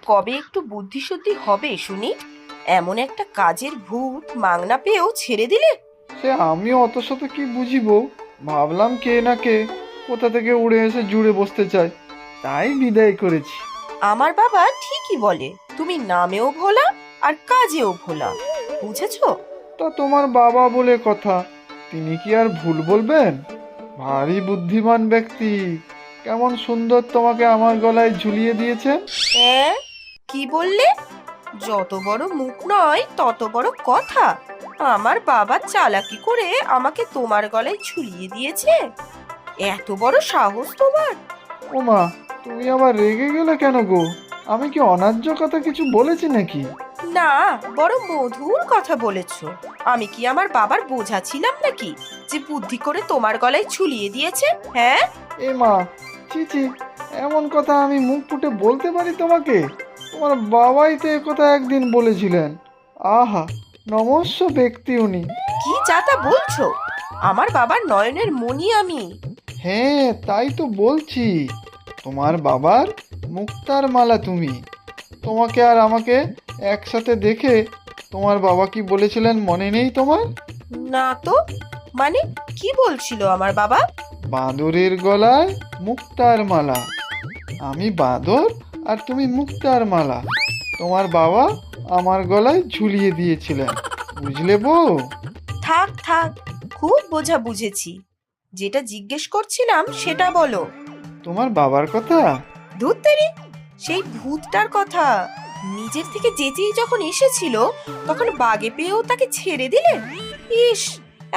কবে একটু বুদ্ধিশুদ্ধি হবে শুনি? এমন একটা কাজের ভূত মাংনা পেয়েও ছেড়ে দিলে? সে আমিও অত শত কি বুঝিব, ভাবলাম কে না কে কোথা থেকে উড়ে এসে জুড়ে বসতে চায়, তাই বিদায় করেছি। আমার বাবা ঠিকই বলে, তুমি নামেও ভোলা আর কাজেও ভোলা, বুঝেছো? তা তোমার বাবা বলে কথা, তিনি কি আর ভুল বলবেন? ভারী বুদ্ধিমান ব্যক্তি, কেমন সুন্দর তোমাকে আমার গলায় ঝুলিয়ে দিয়েছে। হ্যাঁ, কি বললে? যত বড় মুখ নয় তত বড় কথা। আমার বাবা চালাকি করে আমাকে তোমার গলায় ঝুলিয়ে দিয়েছে? এত বড় সাহস তোমার! ওমা, তুমি আবার রেগে গেলে কেন গো? আমি কি অন্যায্য কথা কিছু বলেছি নাকি? না, বড় মধুর কথা বলেছো। আমি কি আমার বাবার বোঝা ছিলাম নাকি যে বুদ্ধি করে তোমার গলায় ঝুলিয়ে দিয়েছে? হ্যাঁ, এ মা, ছি ছি, এমন কথা আমি মুখ ফুটে বলতে পারি তোমাকে? তোমার বাবাই তো একথা একদিন বলেছিলেন। আহা, নমস্য ব্যক্তি উনি। কি যাতা বলছো? আমার বাবার নয়নের মণি আমি। হ্যাঁ, তাই তো বলছি, তোমার বাবার মুক্তার মালা তুমি। তোমাকে আর আমাকে একসাথে দেখে তোমার বাবা কি বলেছিলেন মনে নেই তোমার? না তো, মানে কি বলছিল আমার বাবা? বাঁদরের গলায় মুক্তার মালা, আমি বাঁদর আর তুমি মুক্তার মালা তোমার বাবা আমার গলায় ঝুলিয়ে দিয়েছিলেন, বুঝলে বউ? থাক থাক, খুব বোঝা বুঝেছি। যেটা জিজ্ঞেস করছিলাম সেটা বলো। তোমার বাবার কথা? ধুত্তেরি, সেই ভূতটার কথা। নিজের থেকে চেঁচিয়ে যখন এসেছিল তখন বাগে পেয়েও তাকে ছেড়ে দিলে? ইস,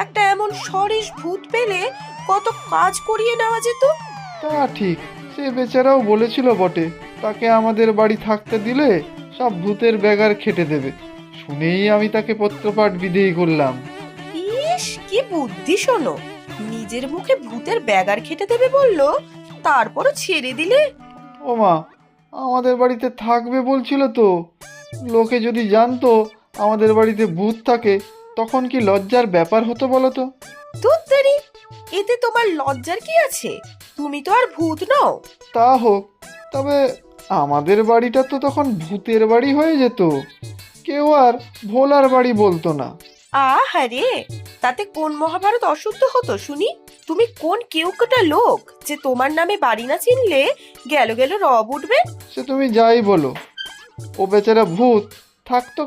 একটা এমন সরেস ভূত পেলে কত কাজ করিয়ে নেওয়া যেত। তা ঠিক, সে বেচারাও বলেছিল বটে, তাকে আমাদের বাড়ি থাকতে দিলে সব ভূতের ব্যাগার খেটে দেবে। শুনেই আমি তাকে পত্রপাঠ বিদেয় করলাম। ইস, কি বুদ্ধি শোনো! নিজের মুখে ভূতের ব্যাগার খেতে দেবে বললো, তারপরও ছেড়ে দিলে? ও মা, আমাদের বাড়িতে থাকবে বলছিল তো। লোকে যদি জানতো আমাদের বাড়িতে ভূত থাকে, তখন কি লজ্জার ব্যাপার হতো বলো তো? ধুত্তেরি, এতে তোমার লজ্জার কি আছে? তুমি তো আর ভূত নও। তা হোক, তবে আমাদের বাড়িটা তো তখন ভূতের বাড়ি হয়ে যেত, কেউ আর ভোলার বাড়ি বলতো না। আহারে, তাতে কোন মহাভারত অশুদ্ধ হতো শুনি? তুমি কোন কেউকটা লোক যে তোমার নামে বাড়ি না চিনলে গেল গেল রব উঠবে? সে তুমি যাই বলো, ও বেচারা ভূত থাকতো